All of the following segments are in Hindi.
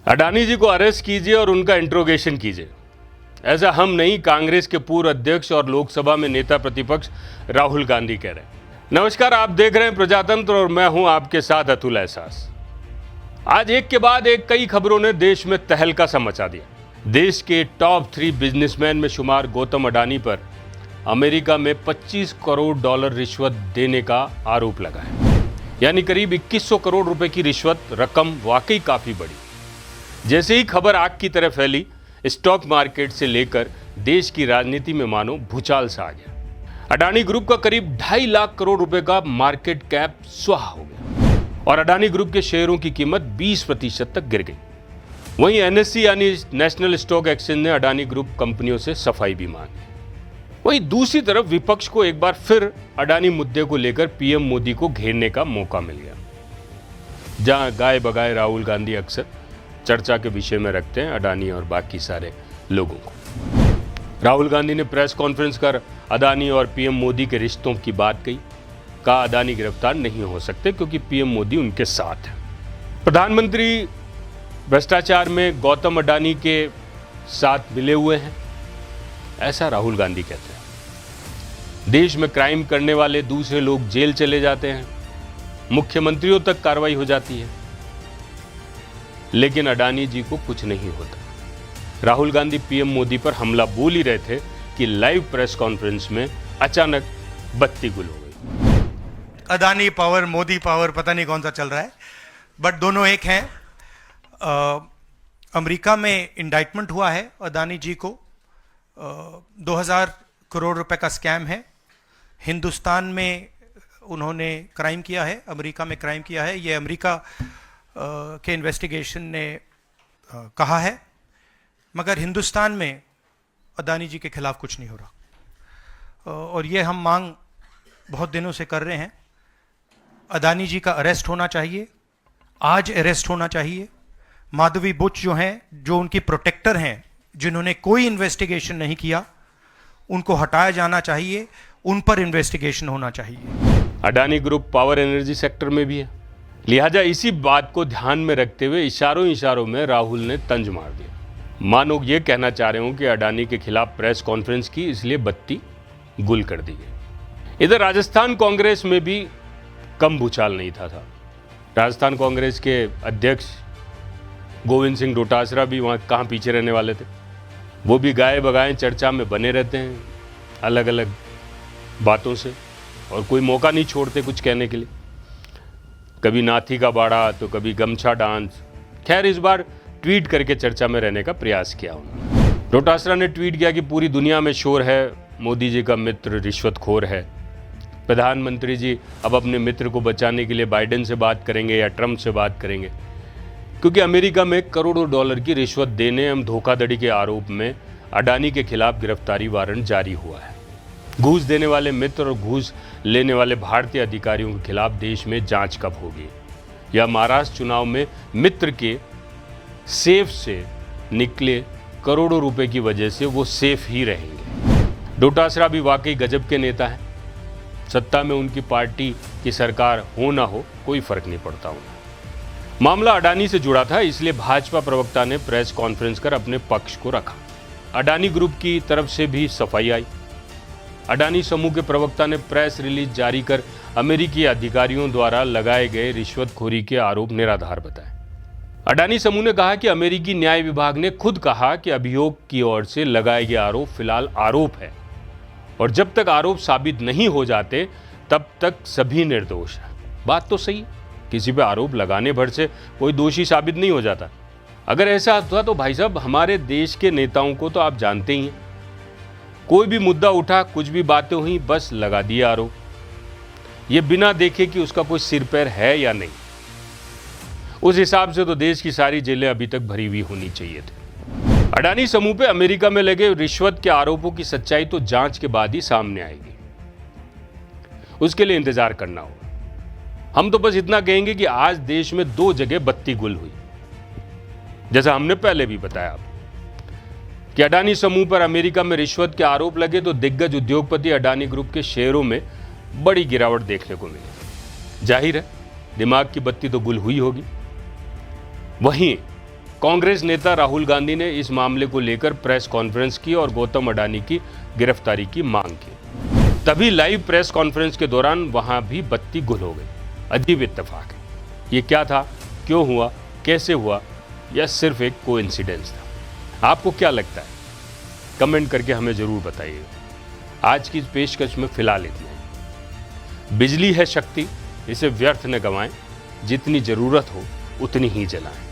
अडानी जी को अरेस्ट कीजिए और उनका इंट्रोगेशन कीजिए, ऐसा हम नहीं, कांग्रेस के पूर्व अध्यक्ष और लोकसभा में नेता प्रतिपक्ष राहुल गांधी कह रहे हैं। नमस्कार, आप देख रहे हैं प्रजातंत्र और मैं हूं आपके साथ अतुल एहसास। आज एक के बाद एक कई खबरों ने देश में तहलका सा मचा दिया। देश के टॉप 3 बिजनेसमैन में शुमार गौतम अडानी पर अमेरिका में $25 करोड़ रिश्वत देने का आरोप लगा है, यानी करीब 2100 करोड़ रुपए की रिश्वत। रकम वाकई काफी बड़ी। जैसे ही खबर आग की तरह फैली, स्टॉक मार्केट से लेकर देश की राजनीति में मानो भूचाल सा आ गया। अडानी ग्रुप का करीब 2.5 लाख करोड़ रुपए का मार्केट कैप स्वाहा हो गया और अडानी ग्रुप के शेयरों की कीमत 20% तक गिर गई। वहीं एनएससी यानी नेशनल स्टॉक एक्सचेंज ने अडानी ग्रुप कंपनियों से सफाई भी मांगी। वहीं दूसरी तरफ विपक्ष को एक बार फिर अडानी मुद्दे को लेकर पीएम मोदी को घेरने का मौका मिल गया। जहां गाय बगाए राहुल गांधी अक्सर चर्चा के विषय में रखते हैं अडानी और बाकी सारे लोगों को। राहुल गांधी ने प्रेस कॉन्फ्रेंस कर अडानी और पीएम मोदी के रिश्तों की बात कही। कहा अडानी गिरफ्तार नहीं हो सकते क्योंकि पीएम मोदी उनके साथ है। प्रधानमंत्री भ्रष्टाचार में गौतम अडानी के साथ मिले हुए हैं, ऐसा राहुल गांधी कहते हैं। देश में क्राइम करने वाले दूसरे लोग जेल चले जाते हैं, मुख्यमंत्रियों तक कार्रवाई हो जाती है, लेकिन अडानी जी को कुछ नहीं होता। राहुल गांधी पीएम मोदी पर हमला बोल ही रहे थे कि लाइव प्रेस कॉन्फ्रेंस में अचानक बत्ती गुल हो गई। अडानी पावर, मोदी पावर, पता नहीं कौन सा चल रहा है, बट दोनों एक हैं। अमेरिका में इंडाइटमेंट हुआ है अडानी जी को। 2000 करोड़ रुपए का स्कैम है। हिंदुस्तान में उन्होंने क्राइम किया है, अमेरिका में क्राइम किया है, ये अमेरिका के इन्वेस्टिगेशन ने कहा है। मगर हिंदुस्तान में अडानी जी के खिलाफ कुछ नहीं हो रहा और ये हम मांग बहुत दिनों से कर रहे हैं। अडानी जी का अरेस्ट होना चाहिए, आज अरेस्ट होना चाहिए। माधवी बुच जो हैं, जो उनकी प्रोटेक्टर हैं, जिन्होंने कोई इन्वेस्टिगेशन नहीं किया, उनको हटाया जाना चाहिए, उन पर इन्वेस्टिगेशन होना चाहिए। Adani group power energy sector में भी है, लिहाजा इसी बात को ध्यान में रखते हुए इशारों में राहुल ने तंज मार दिया। मानो ये कहना चाह रहे हो कि अडानी के खिलाफ प्रेस कॉन्फ्रेंस की, इसलिए बत्ती गुल कर दी गई। इधर राजस्थान कांग्रेस में भी कम भूचाल नहीं था। राजस्थान कांग्रेस के अध्यक्ष गोविंद सिंह डोटासरा भी वहाँ कहाँ पीछे रहने वाले थे। वो भी गाए बगाए चर्चा में बने रहते हैं अलग अलग बातों से, और कोई मौका नहीं छोड़ते कुछ कहने के लिए। कभी नाथी का बाड़ा तो कभी गमछा डांस। खैर, इस बार ट्वीट करके चर्चा में रहने का प्रयास किया उन्होंने। डोटासरा ने ट्वीट किया कि पूरी दुनिया में शोर है, मोदी जी का मित्र रिश्वतखोर है। प्रधानमंत्री जी अब अपने मित्र को बचाने के लिए बाइडेन से बात करेंगे या ट्रंप से बात करेंगे, क्योंकि अमेरिका में करोड़ों डॉलर की रिश्वत देने एवं धोखाधड़ी के आरोप में अडानी के खिलाफ गिरफ्तारी वारंट जारी हुआ है। घूस देने वाले मित्र और घूस लेने वाले भारतीय अधिकारियों के खिलाफ देश में जांच कब होगी, या महाराष्ट्र चुनाव में मित्र के सेफ से निकले करोड़ों रुपए की वजह से वो सेफ ही रहेंगे। डोटासरा भी वाकई गजब के नेता हैं। सत्ता में उनकी पार्टी की सरकार हो ना हो, कोई फर्क नहीं पड़ता उन्हें। मामला अडानी से जुड़ा था, इसलिए भाजपा प्रवक्ता ने प्रेस कॉन्फ्रेंस कर अपने पक्ष को रखा। अडानी ग्रुप की तरफ से भी सफाई आई। अडानी समूह के प्रवक्ता ने प्रेस रिलीज जारी कर अमेरिकी अधिकारियों द्वारा लगाए गए रिश्वतखोरी के आरोप निराधार बताए। अडानी समूह ने कहा कि अमेरिकी न्याय विभाग ने खुद कहा कि अभियोग की ओर से लगाए गए आरोप फिलहाल आरोप है और जब तक आरोप साबित नहीं हो जाते तब तक सभी निर्दोष है। बात तो सही, किसी पे आरोप लगाने भर से कोई दोषी साबित नहीं हो जाता। अगर ऐसा होता तो भाई साहब, हमारे देश के नेताओं को तो आप जानते ही हैं, कोई भी मुद्दा उठा, कुछ भी बातें हुई, बस लगा दिया आरोप, ये बिना देखे कि उसका कोई सिर पैर है या नहीं। उस हिसाब से तो देश की सारी जेलें अभी तक भरी हुई होनी चाहिए थी। अडानी समूह पे अमेरिका में लगे रिश्वत के आरोपों की सच्चाई तो जांच के बाद ही सामने आएगी, उसके लिए इंतजार करना होगा। हम तो बस इतना कहेंगे कि आज देश में 2 जगह बत्ती गुल हुई, जैसा हमने पहले भी बताया कि अडानी समूह पर अमेरिका में रिश्वत के आरोप लगे तो दिग्गज उद्योगपति अडानी ग्रुप के शेयरों में बड़ी गिरावट देखने को मिली। जाहिर है दिमाग की बत्ती तो गुल हुई होगी। वहीं कांग्रेस नेता राहुल गांधी ने इस मामले को लेकर प्रेस कॉन्फ्रेंस की और गौतम अडानी की गिरफ्तारी की मांग की। तभी लाइव प्रेस कॉन्फ्रेंस के दौरान वहां भी बत्ती गुल हो गई। अजीब इत्तेफाक है। ये क्या था, क्यों हुआ, कैसे हुआ, या सिर्फ एक कोइंसिडेंस था? आपको क्या लगता है? कमेंट करके हमें जरूर बताइएगा। आज की इस पेशकश में फिलहाल इतना ही। बिजली है शक्ति, इसे व्यर्थ न गंवाएं, जितनी जरूरत हो उतनी ही जलाएं।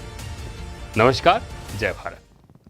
नमस्कार, जय भारत।